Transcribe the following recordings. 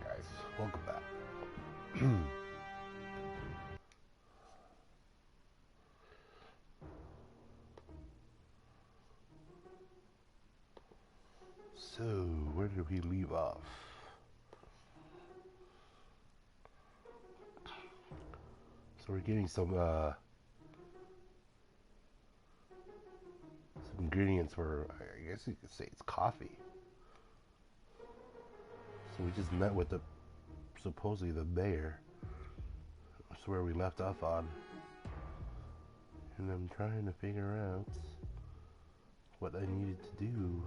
guys. Welcome back. So, where did we leave off? So we're getting some ingredients for, I guess you could say it's coffee. So we just met with supposedly the mayor. That's where we left off on. And I'm trying to figure out what I needed to do.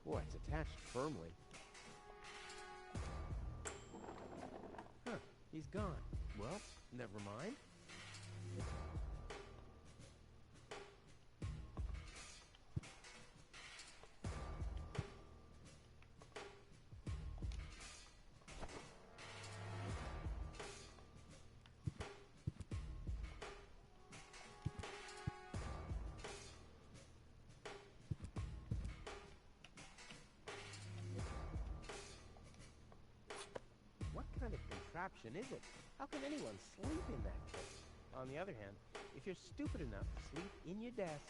Boy, it's attached firmly. Huh, he's gone. Well, never mind. What kind of contraption is it? How can anyone sleep in that thing? On the other hand, if you're stupid enough to sleep in your desk...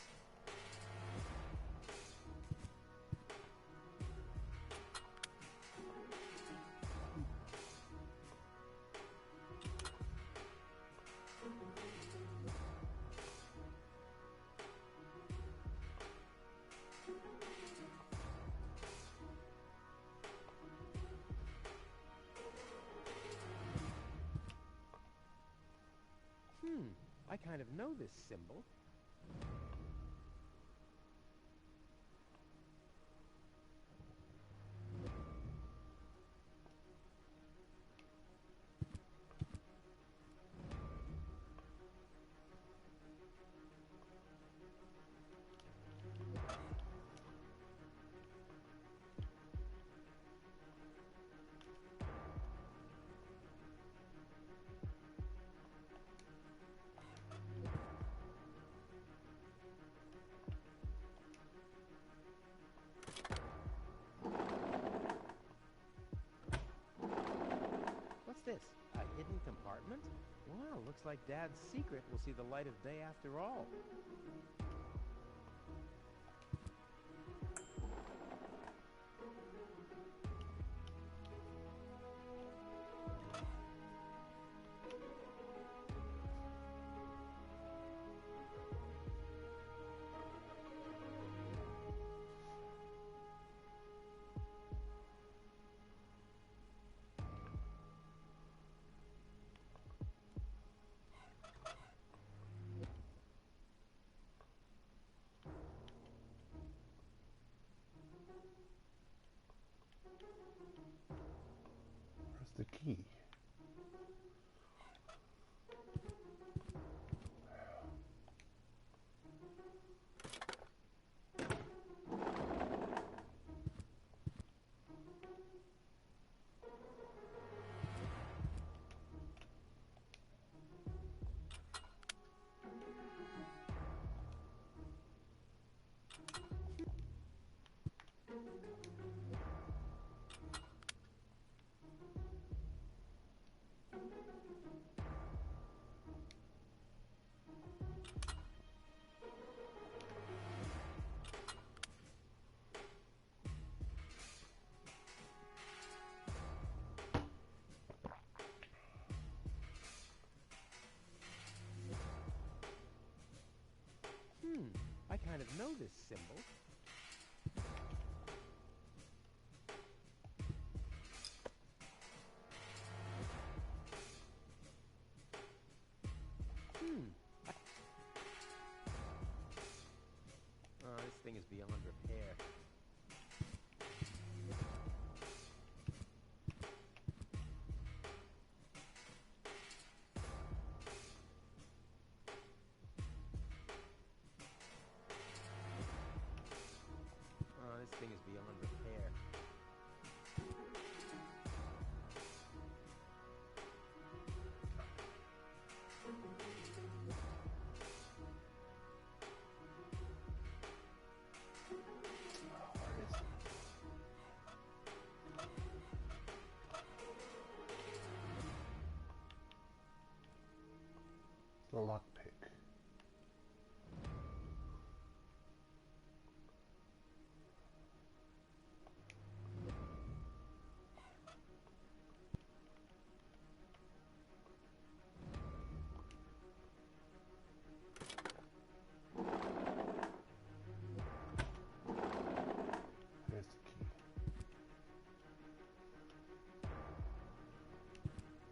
I kind of know this symbol. What's this? A hidden compartment? Wow, looks like Dad's secret will see the light of day after all. Where's the key? I kind of know this symbol. This thing is beyond repair. This thing is beyond repair. lockpick. There's the key.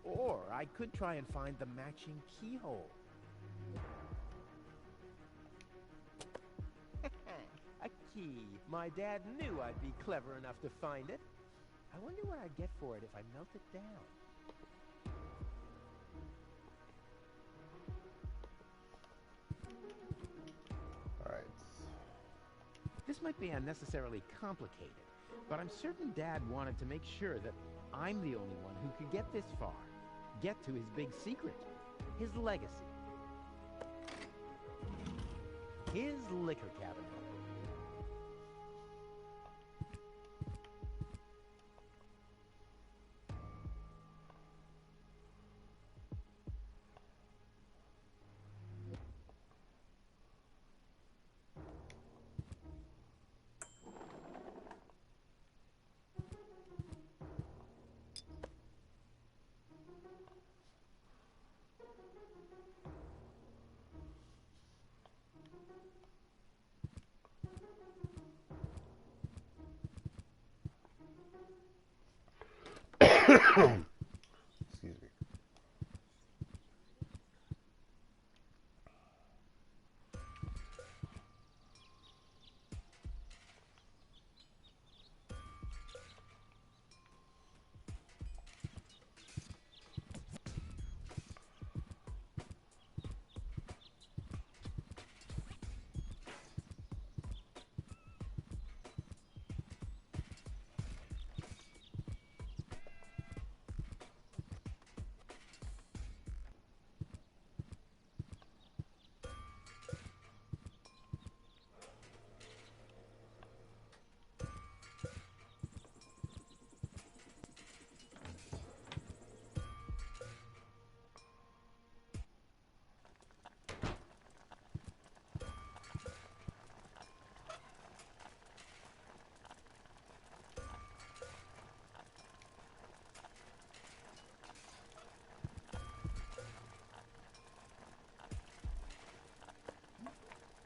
Or I could try and find the matching keyhole. A key. My dad knew I'd be clever enough to find it. I wonder what I'd get for it if I melt it down. Alright. This might be unnecessarily complicated, but I'm certain Dad wanted to make sure that I'm the only one who could get this far. Get to his big secret. His legacy. His liquor cabinet. Excuse me.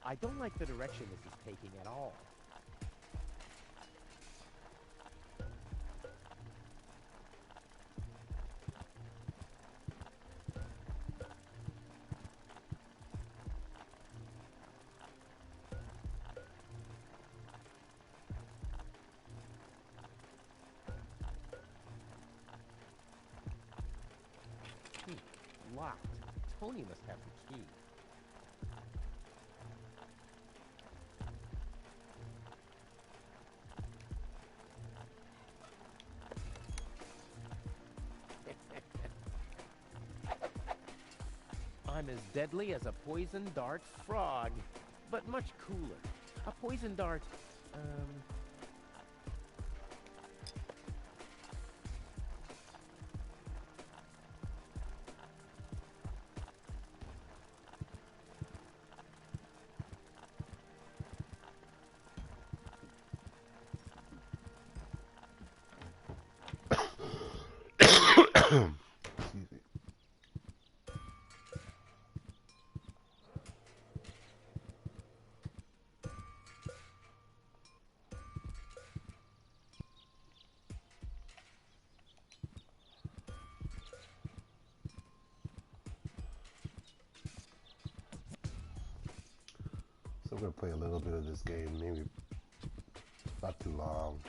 I don't like the direction this is taking at all. Locked. Tony must have the key. I'm as deadly as a poison dart frog, but much cooler. A poison dart, Excuse me. So we're gonna play a little bit of this game, maybe not too long.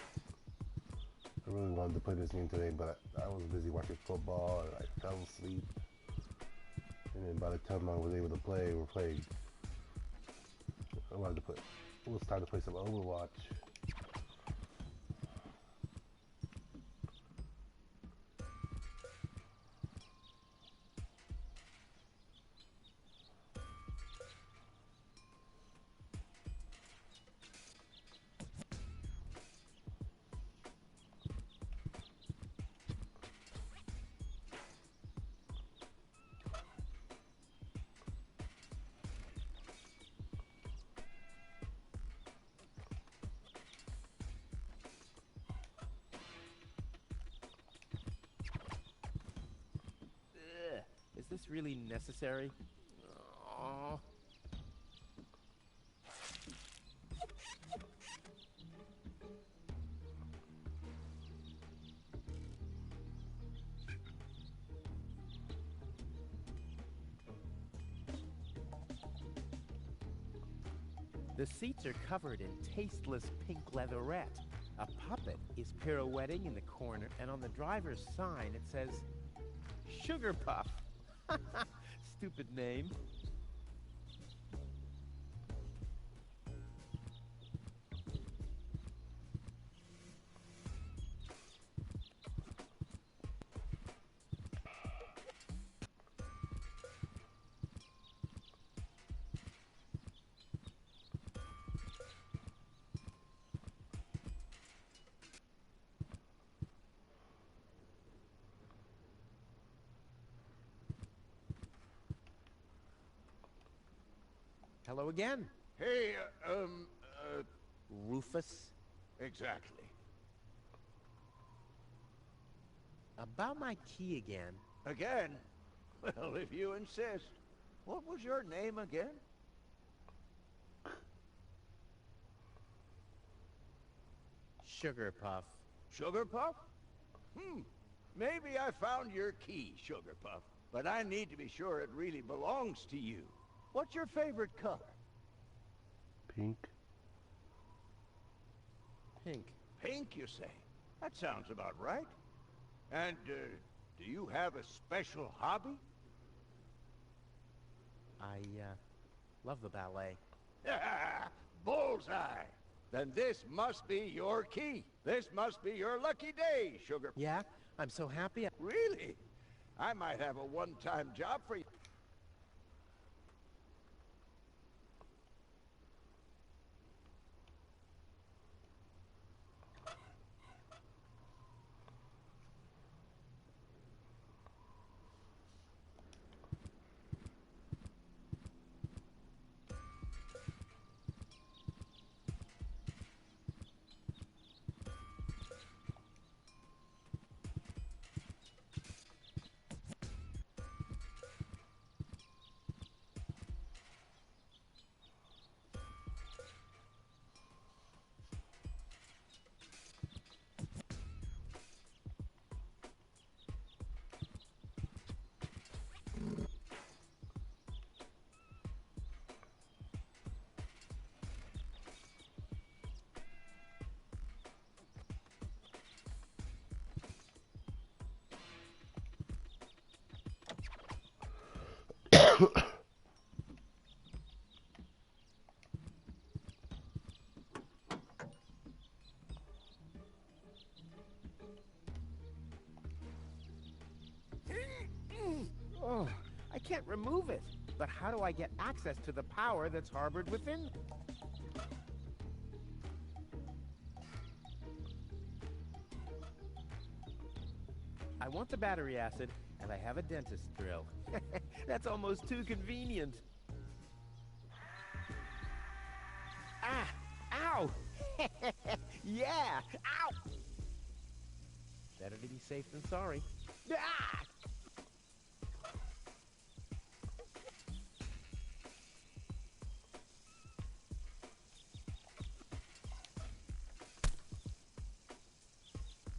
I really wanted to play this game today, but I was busy watching football and I fell asleep. And then by the time I was able to play, it was time to play some Overwatch. this really necessary? Aw. The seats are covered in tasteless pink leatherette. A puppet is pirouetting in the corner, and on the driver's sign it says, Sugar Puff. Stupid name. Hello again. Hey, Rufus. exactly. About my key again. Again? Well, if you insist. What was your name again? Sugar Puff. Sugar Puff? Maybe I found your key, Sugar Puff. But I need to be sure it really belongs to you. What's your favorite color? Pink. Pink. Pink, you say? That sounds about right. And, do you have a special hobby? I, love the ballet. Bullseye! Then this must be your key. This must be your lucky day, Sugar. Yeah? I'm so happy. Really? I might have a one-time job for you. Oh, I can't remove it. But how do I get access to the power that's harbored within? I want the battery acid, and I have a dentist drill. That's almost too convenient. Ah! Ow! Yeah! Ow! Better to be safe than sorry. Ah!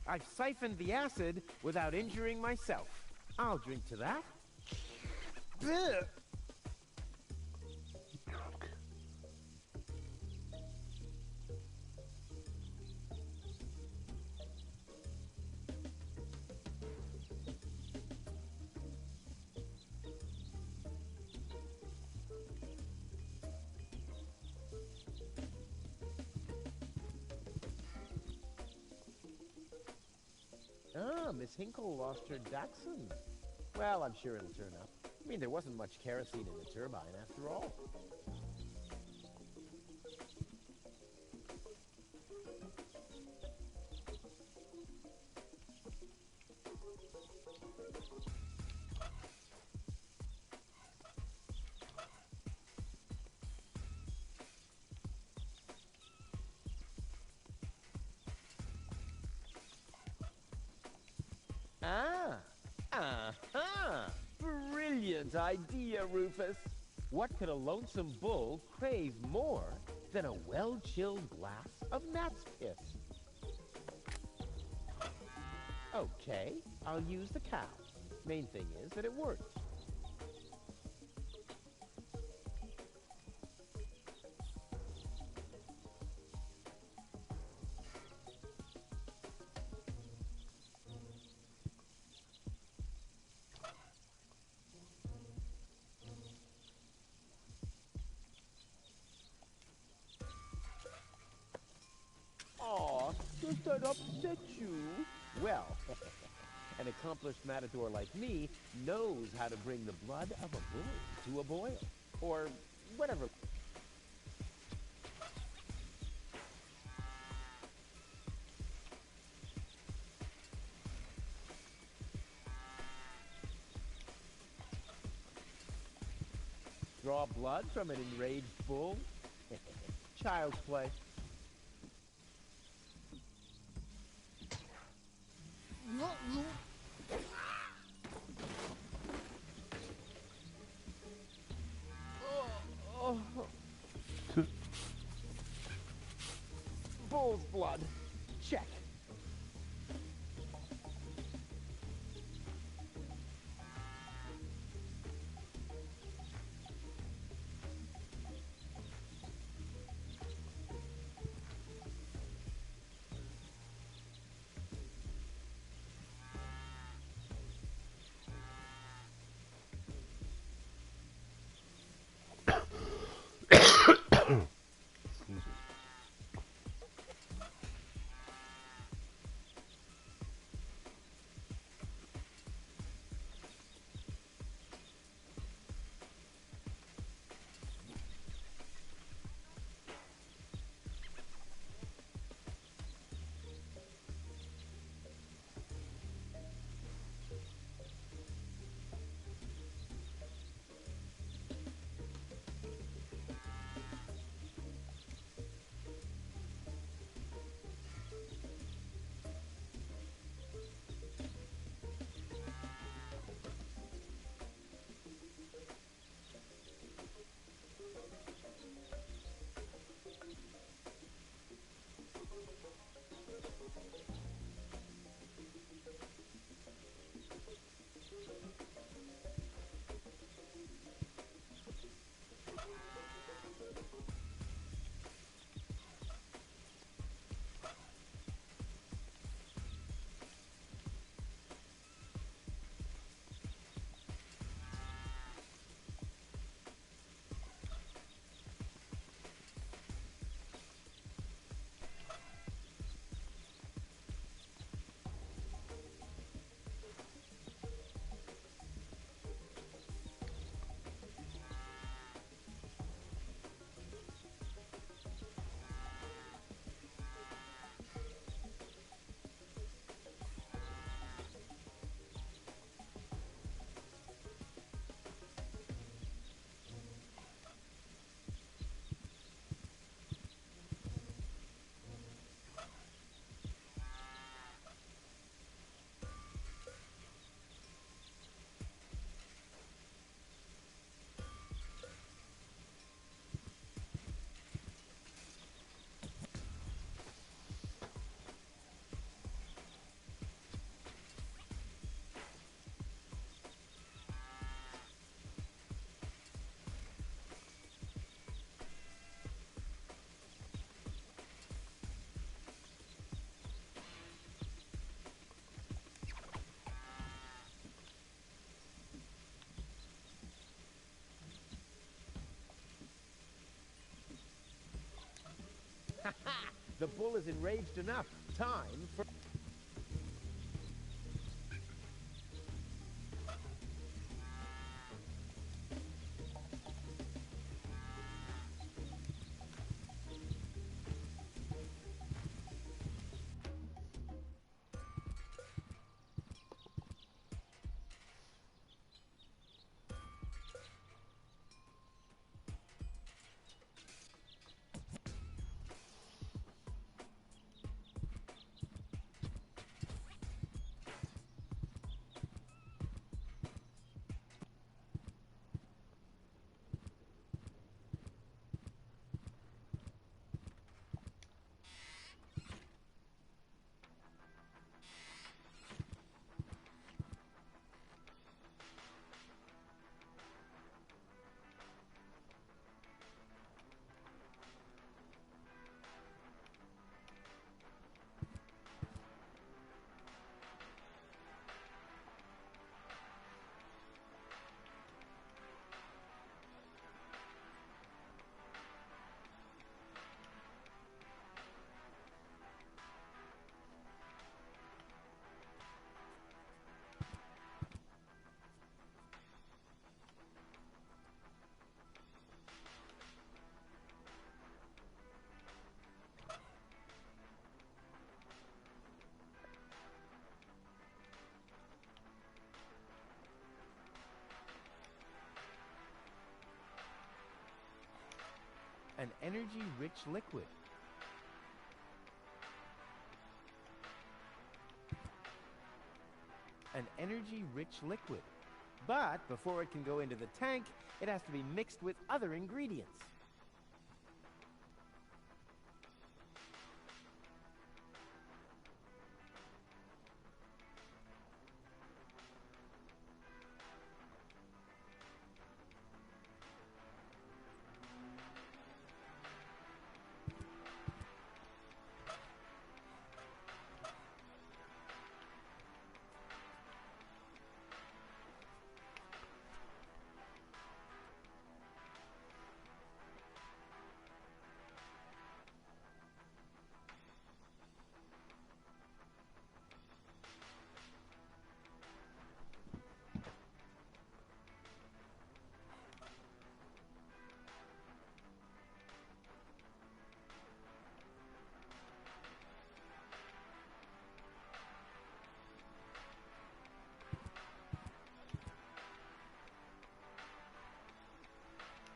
I've siphoned the acid without injuring myself. I'll drink to that. Ugh. Ah, Miss Hinkle lost her Dachshund. Well, I'm sure it'll turn up. I mean, there wasn't much kerosene in the turbine after all. Ah! Uh-huh! Brilliant! Brilliant idea, Rufus. What could a lonesome bull crave more than a well-chilled glass of gnat's piss? Okay, I'll use the cow. Main thing is that it works. Aw, does that upset you? Well, an accomplished matador like me knows how to bring the blood of a bull to a boil. Or whatever. Draw blood from an enraged bull? Child's play. Bull's blood. Check. The bull is enraged enough. Time for... An energy-rich liquid. An energy-rich liquid. But before it can go into the tank, it has to be mixed with other ingredients.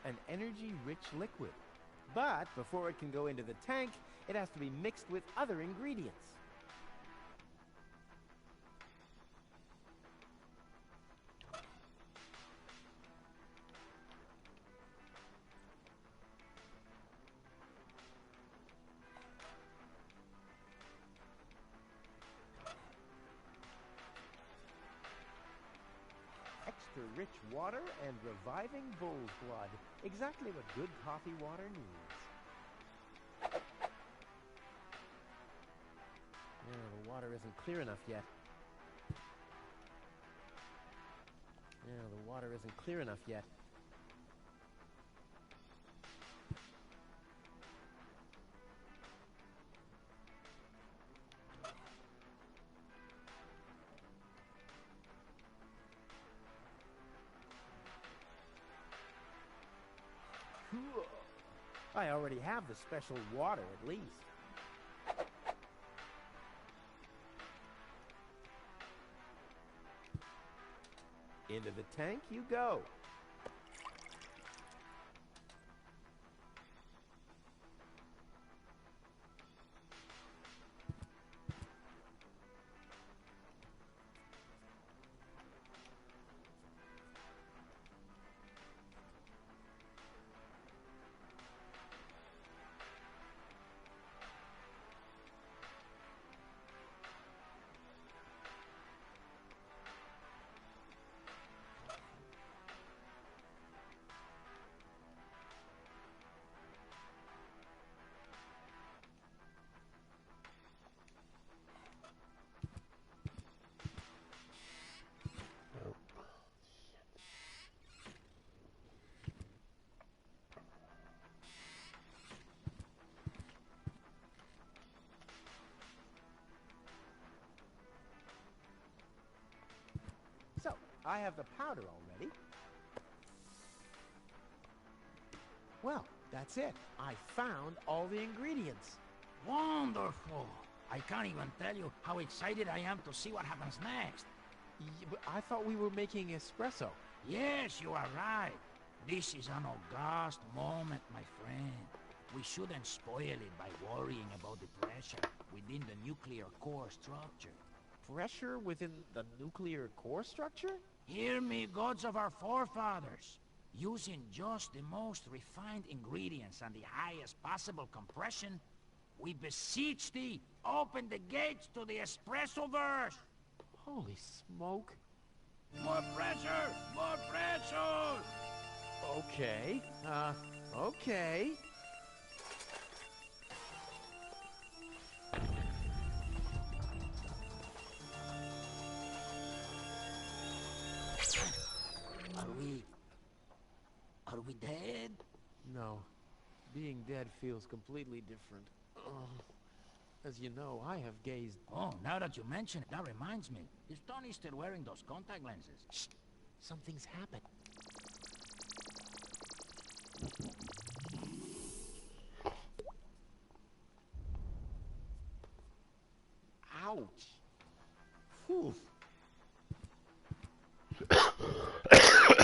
An energy-rich liquid. But before it can go into the tank, it has to be mixed with other ingredients. Extra-rich water and reviving bull's blood. Exactly what good coffee water needs. The water isn't clear enough yet. The water isn't clear enough yet. I already have the special water, at least. Into the tank you go. So, I have the powder already. Well, that's it. I found all the ingredients. Wonderful! I can't even tell you how excited I am to see what happens next. But I thought we were making espresso. Yes, you are right. This is an august moment, my friend. We shouldn't spoil it by worrying about the pressure within the nuclear core structure. Pressure within the nuclear core structure? Hear me, gods of our forefathers. Using just the most refined ingredients and the highest possible compression, we beseech thee, open the gates to the espresso-verse! Holy smoke. More pressure! More pressure! Okay. Okay. Are we dead? No. Being dead feels completely different. As you know, I have gazed... Oh, now that you mention it, that reminds me. Is Tony still wearing those contact lenses? Shh! Something's happened. Ouch! Whew.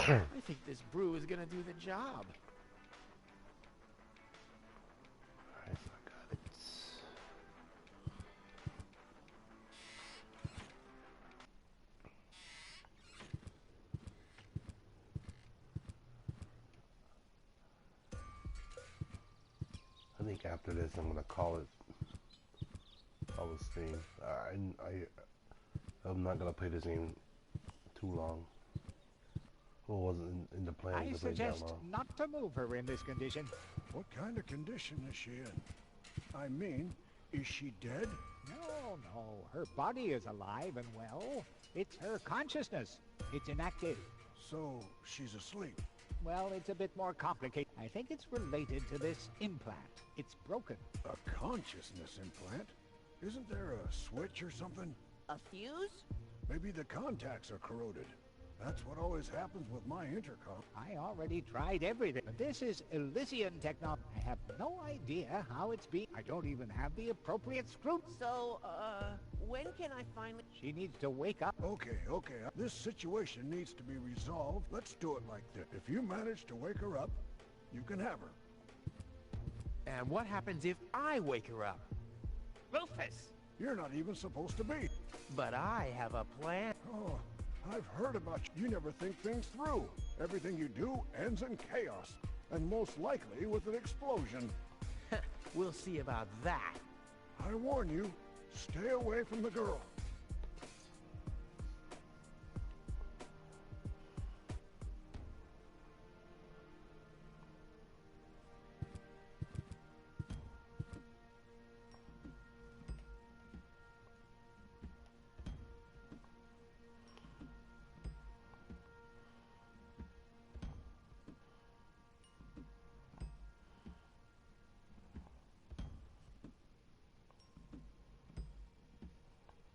I think this brew is gonna do the job. I think after this, I'm gonna call it. I will stream. I'm not gonna play this game too long. Well, it wasn't in the plans I to play that suggest long. not to move her in this condition. What kind of condition is she in? I mean, is she dead? No, no. Her body is alive and well. It's her consciousness. It's inactive. So, she's asleep. Well, it's a bit more complicated. I think it's related to this implant. It's broken. A consciousness implant? Isn't there a switch or something? A fuse? Maybe the contacts are corroded. That's what always happens with my intercom. I already tried everything. This is Elysian technology. I have no idea how it's being... I don't even have the appropriate screw. So, when can I finally... She needs to wake up. Okay. This situation needs to be resolved. Let's do it like this. If you manage to wake her up, you can have her. And what happens if I wake her up? Rufus! You're not even supposed to be. But I have a plan. Oh, I've heard about you. You never think things through. Everything you do ends in chaos. And most likely with an explosion. We'll see about that. I warn you, stay away from the girl.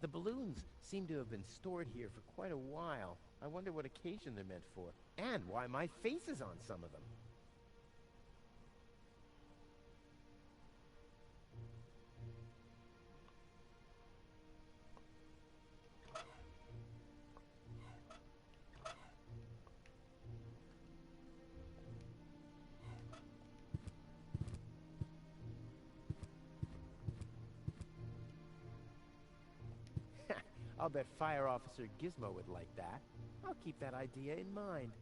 The balloons seem to have been stored here for quite a while. I wonder what occasion they're meant for, and why my face is on some of them. I'll bet Fire Officer Gizmo would like that. I'll keep that idea in mind.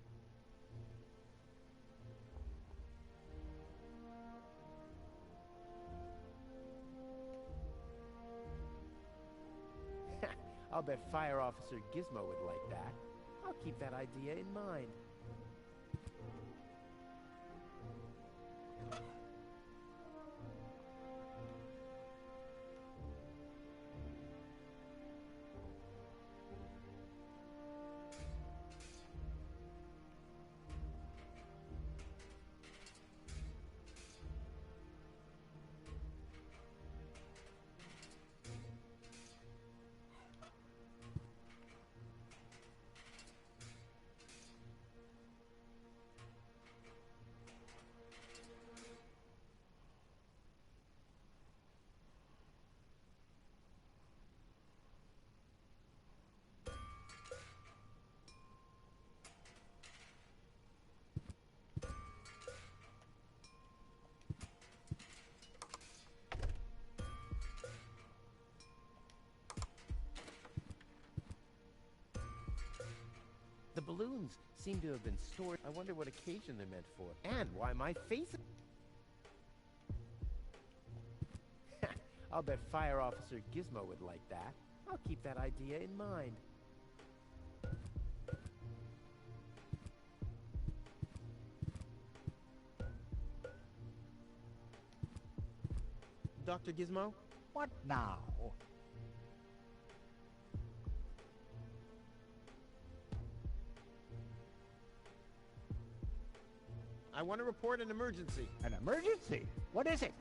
I'll bet Fire Officer Gizmo would like that. I'll keep that idea in mind. The balloons seem to have been stored. I wonder what occasion they're meant for, and why my face is... I'll bet Fire Officer Gizmo would like that. I'll keep that idea in mind. Dr. Gizmo? What now? I want to report an emergency. An emergency? What is it?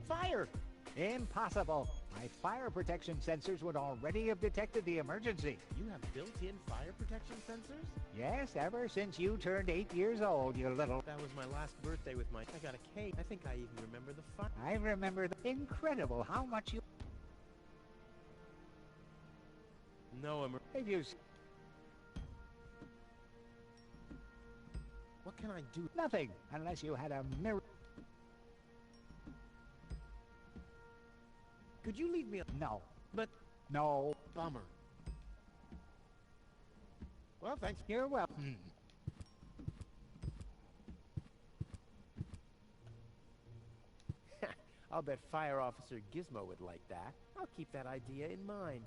Fire! Impossible. My fire protection sensors would already have detected the emergency. You have built-in fire protection sensors? Yes, ever since you turned 8 years old, you little... That was my last birthday with my... I got a cake. I think I even remember the fire. I remember the... Incredible how much you... No, If you... What can I do? Nothing, unless you had a mirror... Could you leave me a... No. But... No. Bummer. Well, thanks. You're welcome. I'll bet Fire Officer Gizmo would like that. I'll keep that idea in mind.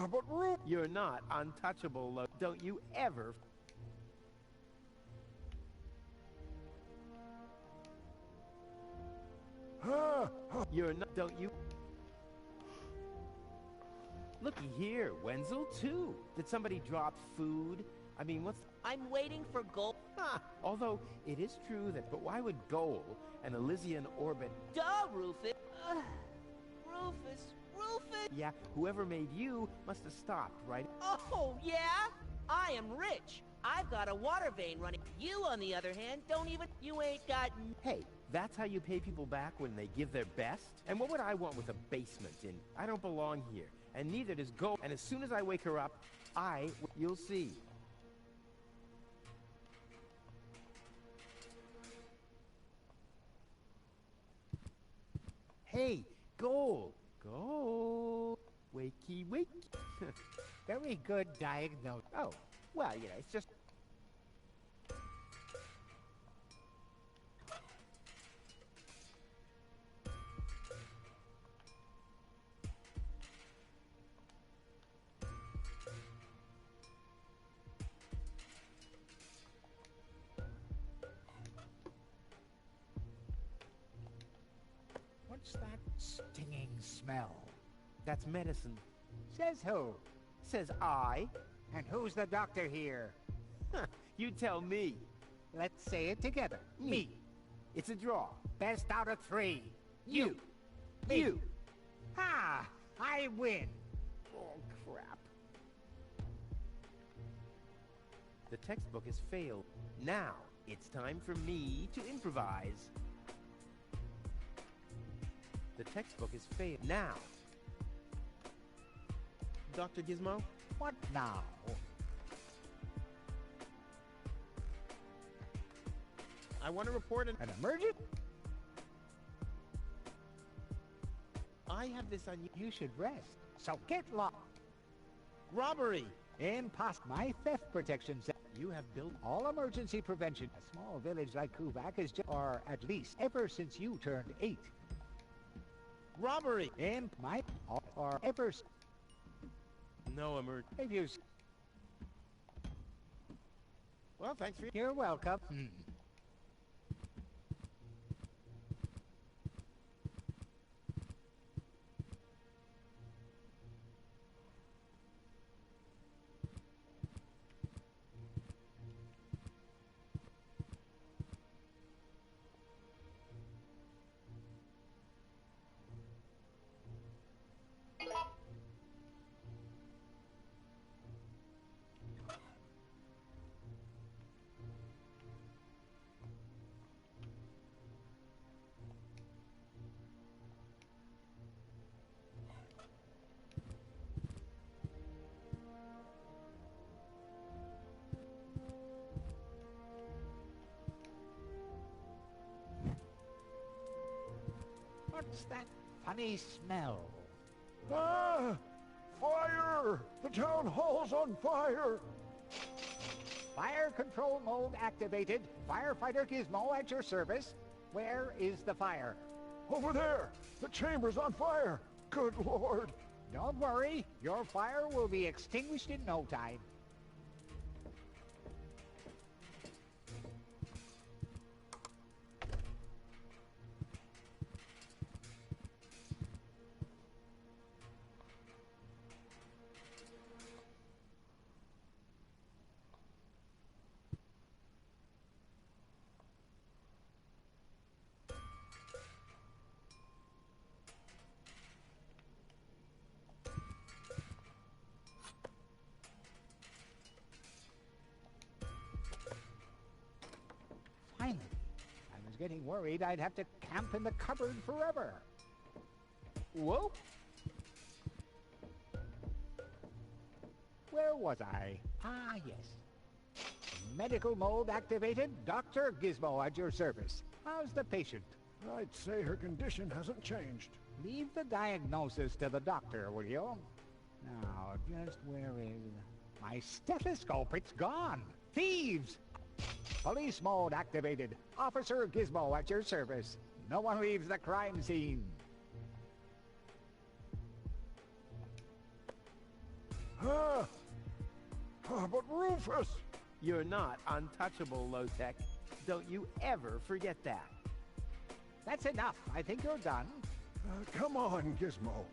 But Rube... You're not untouchable, don't you ever... You're not... Don't you... Looky here, Wenzel, too. Did somebody drop food? I mean, what's... I'm waiting for gold. Huh. Although, it is true that... But why would Goal, an Elysian orbit... Duh, Rufus. Rufus. Yeah, whoever made you must have stopped, right? Oh, yeah? I am rich. I've got a water vein running. You, on the other hand, don't even... You ain't got... Hey, that's how you pay people back when they give their best? And what would I want with a basement in? I don't belong here. And neither does Goal. And as soon as I wake her up, you'll see. Hey, Goal! Goal! Wakey, wakey. Very good diagnosis. Oh, well, you know, it's just... What's that stinging smell? That's medicine. Says who? Says I. And who's the doctor here? You tell me. Let's say it together. Me. It's a draw. Best out of 3. You. Me. You. Ha! I win. Oh, crap. The textbook has failed. Now, it's time for me to improvise. The textbook has failed. Now. Dr. Gizmo? What now? I want to report An emergent? I have this on you. You should rest. So get lost. Robbery! Impossible. My theft protection set. You have built... All emergency prevention. A small village like Kuvak is just... Or at least ever since you turned 8. Robbery! My... Or ever... No, If you... Well, thanks for... You're welcome. What's that funny smell? Ah! Fire! The town hall's on fire! Fire control mode activated. Firefighter Gizmo at your service. Where is the fire? Over there! The chamber's on fire! Good Lord! Don't worry. Your fire will be extinguished in no time. Finally. I was getting worried I'd have to camp in the cupboard forever. Whoa! Where was I? Ah, yes. Medical mode activated. Dr. Gizmo at your service. How's the patient? I'd say her condition hasn't changed. Leave the diagnosis to the doctor, will you? Now, just where is... My stethoscope, it's gone! Thieves! Police mode activated. Officer Gizmo at your service. No one leaves the crime scene. But Rufus! You're not untouchable, Low-Tech. Don't you ever forget that. That's enough. I think you're done. Come on, Gizmo.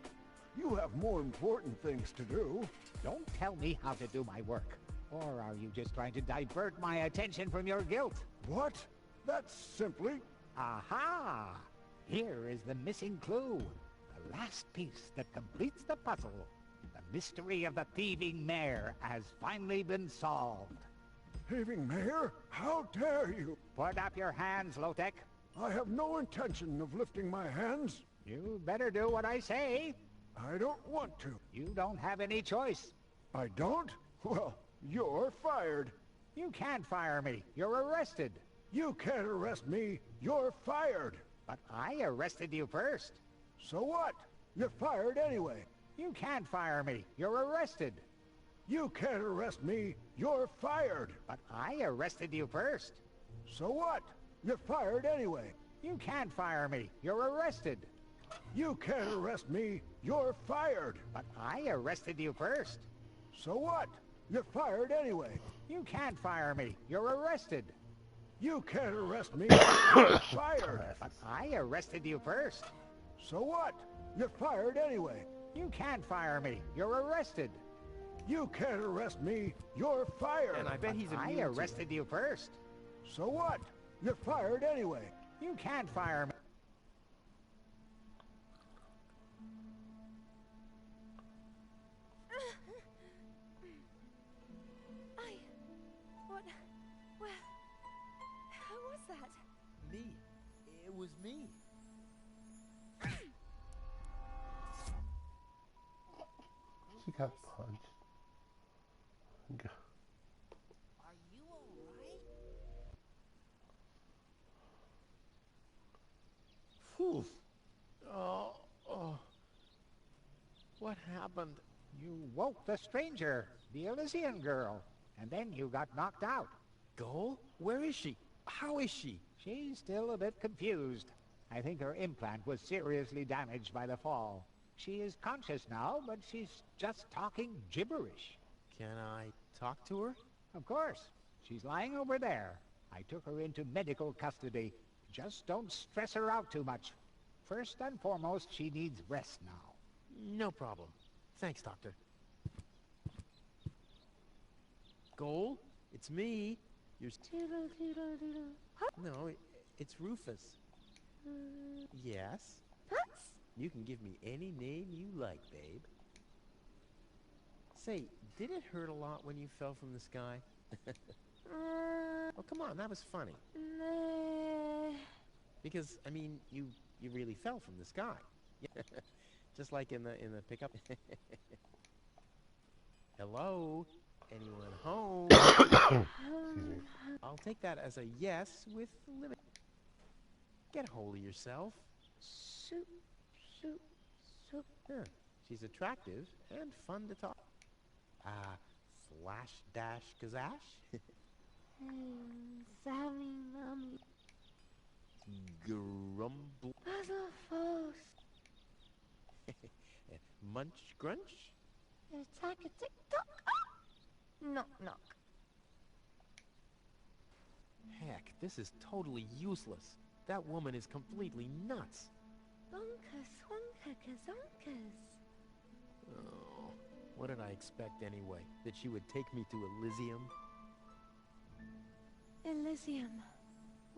You have more important things to do. Don't tell me how to do my work. Or are you just trying to divert my attention from your guilt? What? That's simply... Aha! Here is the missing clue. The last piece that completes the puzzle. The mystery of the thieving mare has finally been solved. Thieving Mayor? How dare you? Put up your hands, Low-Tech. I have no intention of lifting my hands. You better do what I say. I don't want to. You don't have any choice. I don't? Well, you're fired. You can't fire me. You're arrested. You can't arrest me. You're fired. But I arrested you first. So what? You're fired anyway. You can't fire me. You're arrested. You can't arrest me. You're fired. But I arrested you first. So what? You're fired anyway. You can't fire me. You're arrested. You can't arrest me. You're fired. But I arrested you first. So what? You're fired anyway. You can't fire me. You're arrested. You can't arrest me. You're fired. But I arrested you first. So what? You're fired anyway. You can't fire me. You're arrested. You can't arrest me. You're fired. And I bet he's I immune to it. arrested you first. So what? You're fired anyway. You can't fire me. Who was that? Me. It was me. She got punched. Are you alright? Phew. Oh. What happened? You woke the stranger, the Elysian girl, and then you got knocked out. Goal? Where is she? How is she? She's still a bit confused. I think her implant was seriously damaged by the fall. She is conscious now, but she's just talking gibberish. Can I talk to her? Of course. She's lying over there. I took her into medical custody. Just don't stress her out too much. First and foremost, she needs rest now. No problem. Thanks, Doctor. Goal? It's me. You're... No, it's Rufus. Yes? You can give me any name you like, babe. Say, did it hurt a lot when you fell from the sky? Oh, come on, that was funny. Because, I mean, you really fell from the sky. Just like in the pickup. Hello? Anyone home? Excuse me. I'll take that as a yes with limit. Get a hold of yourself. Soup. Huh. She's attractive and fun to talk. Slash dash gazash? Sammy, mommy. Grumble. Puzzle false. Munch grunch? Attack a tick-tock. Knock, knock. Heck, this is totally useless. That woman is completely nuts. Bonka, swonka, kazonkas. Oh, what did I expect anyway? That she would take me to Elysium? Elysium.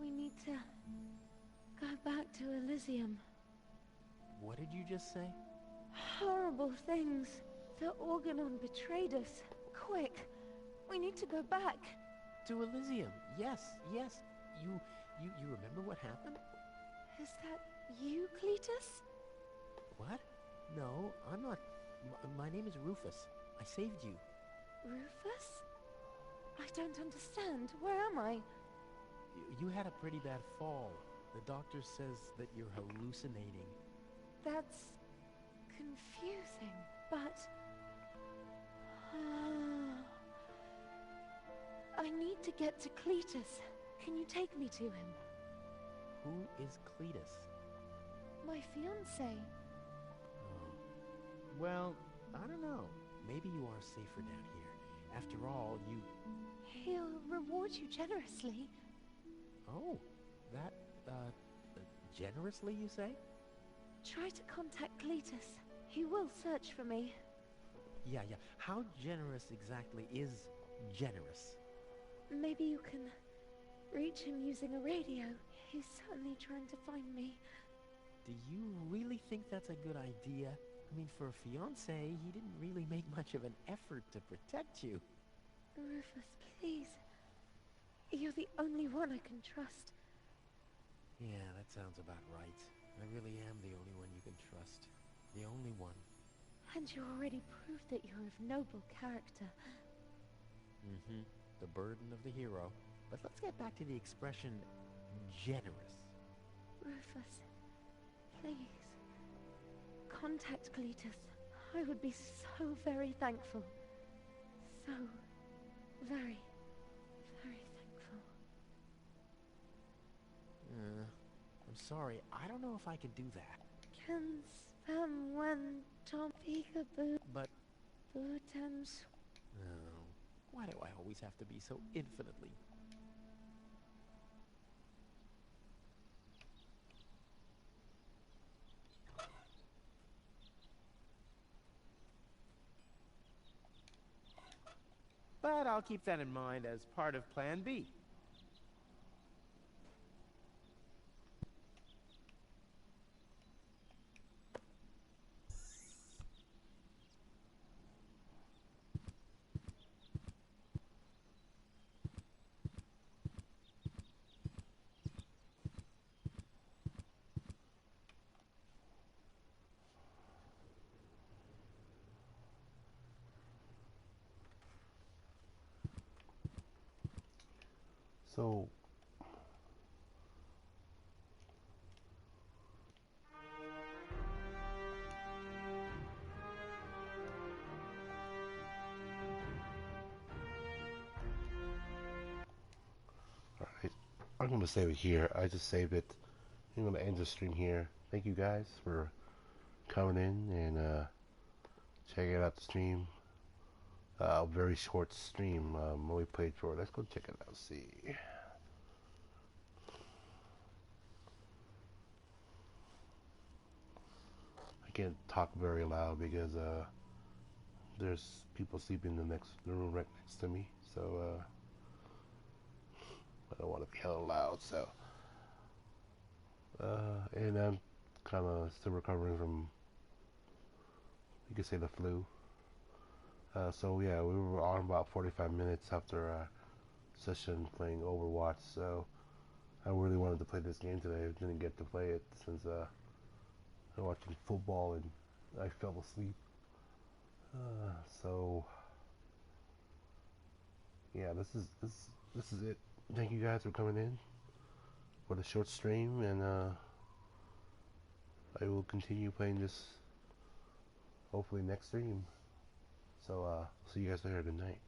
We need to go back to Elysium. What did you just say? Horrible things. The Organon betrayed us. Quick. We need to go back. To Elysium. Yes. You remember what happened? Is that you, Cletus? What? No, I'm not. My name is Rufus. I saved you. Rufus? I don't understand. Where am I? You had a pretty bad fall. The doctor says that you're hallucinating. That's confusing, but... I need to get to Cletus. Can you take me to him? Who is Cletus? My fiancé. Oh. Well, I don't know. Maybe you are safer down here. After all, you... He'll reward you generously. Oh, that, generously, you say? Try to contact Cletus. He will search for me. Yeah. How generous exactly is generous? Maybe you can reach him using a radio. He's certainly trying to find me. Do you really think that's a good idea? I mean, for a fiancé, he didn't really make much of an effort to protect you. Rufus, please. You're the only one I can trust. Yeah, that sounds about right. I really am the only one you can trust. The only one. And you already proved that you're of noble character. Mm-hmm. The burden of the hero. But let's get back to the expression, generous. Rufus, please. Contact Cletus. I would be so very thankful. So very, very thankful. I'm sorry. I don't know if I can do that. Can spam when Tom peekaboo But... bootams. Oh, why do I always have to be so infinitely... But I'll keep that in mind as part of Plan B. So, alright, I'm going to save it here. I just saved it. I'm going to end the stream here. Thank you guys for coming in and checking out the stream. A very short stream. Only played for. Let's go check it out. See. I can't talk very loud because there's people sleeping in the room right next to me. So I don't want to be hella loud. So and I'm kind of still recovering from, you could say, the flu. So yeah, we were on about 45 minutes after our session playing Overwatch, so I really wanted to play this game today. I didn't get to play it since I was watching football and I fell asleep. So yeah, this is it. Thank you guys for coming in for the short stream, and I will continue playing this hopefully next stream. So see you guys later. Good night.